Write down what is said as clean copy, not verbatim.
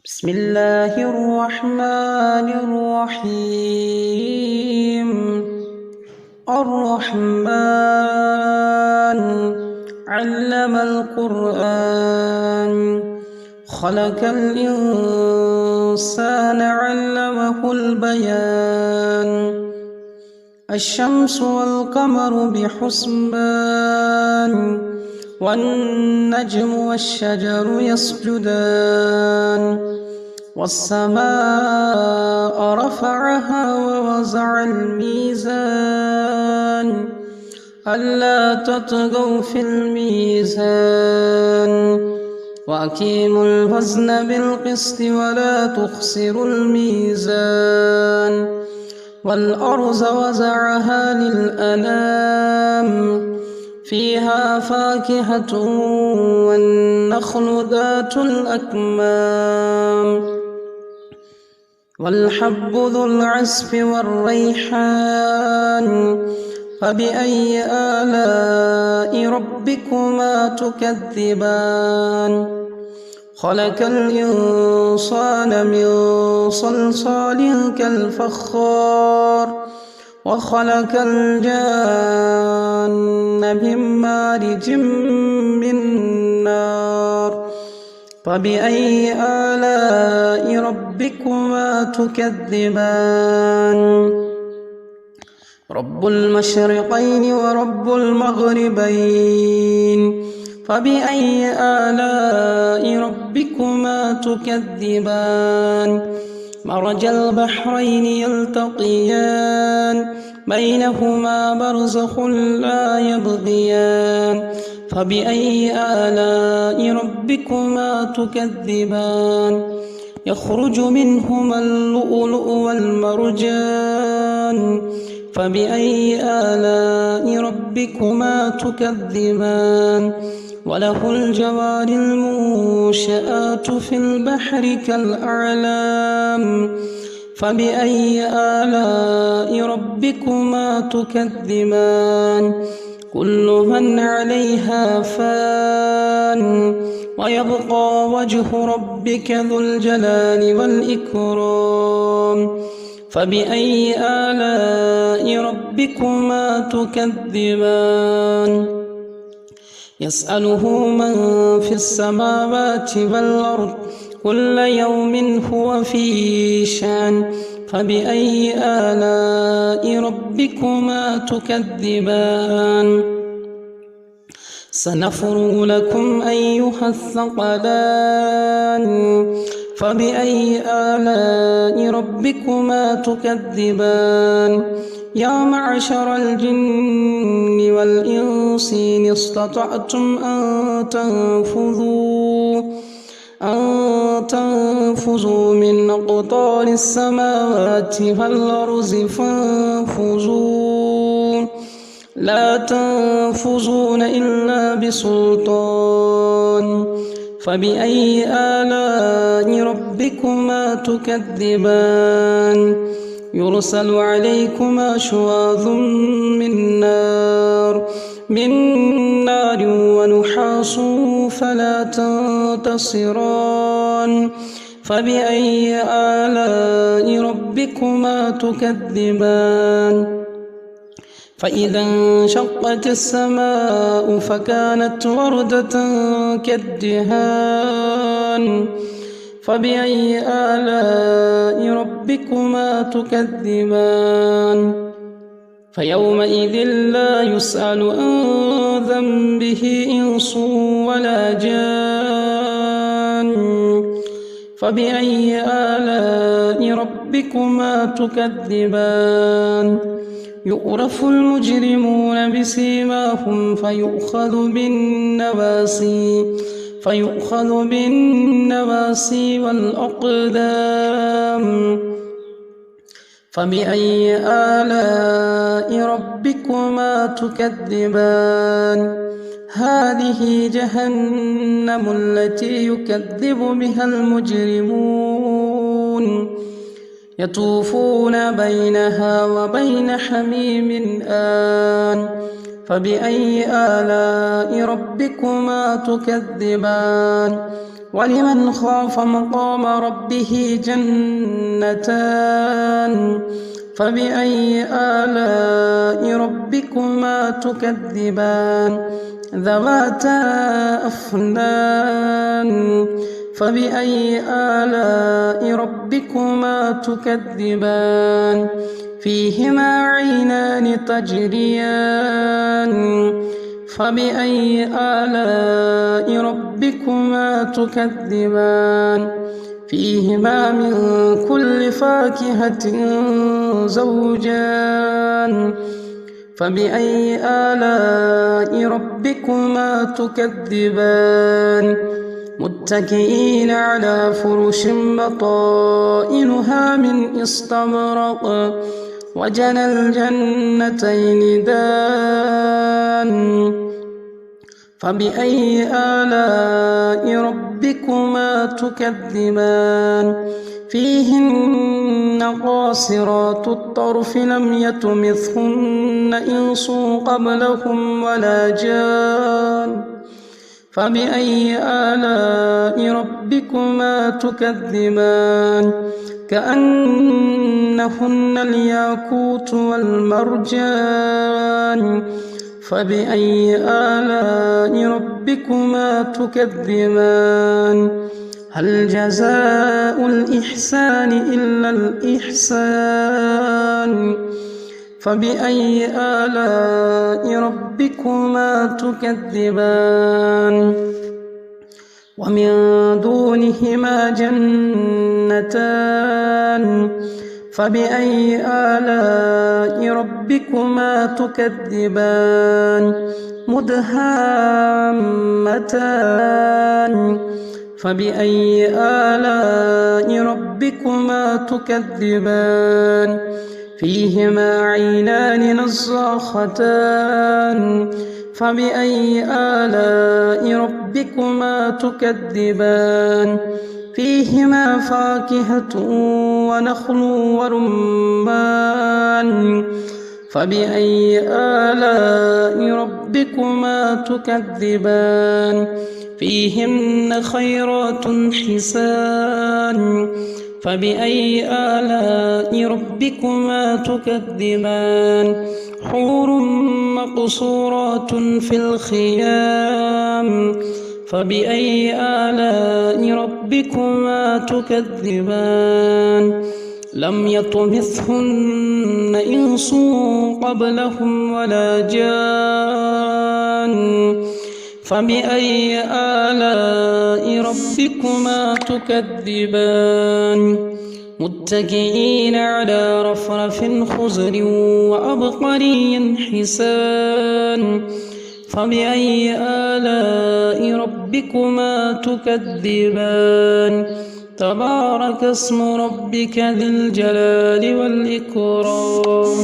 بسم الله الرحمن الرحيم. الرحمن علم القرآن، خلق الإنسان علمه البيان. الشمس والقمر بحسبان، والنجم والشجر يسجدان. والسماء رفعها ووضع الميزان، ألا تطغوا في الميزان، وأقيموا الوزن بالقسط ولا تخسروا الميزان. والأرض وزعها للأنام، فيها فاكهة والنخل ذات الأكمام، والحب ذو العصف والريحان. فبأي آلاء ربكما تكذبان؟ خلق الإنسان من صلصال كالفخار، وخلق الجان من مارج من نار. فبأي آلاء ربكما تكذبان؟ رب المشرقين ورب المغربين، فبأي آلاء ربكما تكذبان؟ مرج البحرين يلتقيان، بينهما برزخ لا يبغيان. فبأي آلاء ربكما تكذبان؟ يخرج منهما اللؤلؤ والمرجان. فبأي آلاء ربكما تكذبان؟ وله الجوار المنشآت في البحر كالأعلام. فبأي آلاء ربكما تكذبان؟ كل من عليها فان، ويبقى وجه ربك ذو الجلال والإكرام. فبأي آلاء ربكما تكذبان؟ يسأله من في السماوات والأرض، كل يوم هو في شأن. فبأي آلاء ربكما تكذبان؟ سنفرغ لكم أيها الثقلان. فبأي آلاء ربكما تكذبان؟ يا معشر الجن والإنس إن استطعتم أن تنفذوا من أقطار السماوات والأرض فانفذوا، لا تنفذون إلا بسلطان. فبأي آلاء ربكما تكذبان؟ يرسل عليكما شواظ من نار ونحاس فلا تنتصران. فبأي آلاء ربكما تكذبان؟ فإذا انشقت السماء فكانت وردة كالدهان. فبأي آلاء ربكما تكذبان؟ فيومئذ لا يسأل عن ذنبه إنس ولا جان. فبأي آلاء ربكما تكذبان؟ يعرف المجرمون بسيماهم فيؤخذ بالنواسي والأقدام. فبأي آلاء ربكما تكذبان؟ هذه جهنم التي يكذب بها المجرمون، يطوفون بينها وبين حميم آن. فبأي آلاء ربكما تكذبان؟ ولمن خاف مقام ربه جنتان فبأي آلاء ربكما تكذبان ذواتا أفنان فبأي آلاء ربكما تكذبان فيهما عينان تجريان فبأي آلاء ربكما تكذبان فيهما من كل فاكهة زوجان فبأي آلاء ربكما تكذبان متكئين على فرش بطائنها من استبرق وجنى الجنتين دان فبأي آلاء ربكما تكذبان فيهن قاصرات الطرف لم يطمثهن إنس قبلهم ولا جان فبأي آلاء ربكما تكذبان كأنهن الياقوت والمرجان فبأي آلاء ربكما تكذبان هل جزاء الإحسان إلا الإحسان فبأي آلاء ربكما تكذبان ومن دونهما جنتان فبأي آلاء ربكما تكذبان مدهامتان فبأي آلاء ربكما تكذبان فيهما عينان نضاختان فبأي آلاء ربكما تكذبان فيهما فاكهة ونخل ورمان فبأي آلاء ربكما تكذبان فيهن خيرات حسان فبأي آلاء ربكما تكذبان حور مقصورات في الخيام فبأي آلاء ربكما تكذبان لم يطمثهن إنس قبلهم ولا جان فبأي آلاء ربكما تكذبان متكئين على رفرف خضر وعبقري حسان فبأي آلاء ربكما تكذبان تبارك اسم ربك ذي الجلال والإكرام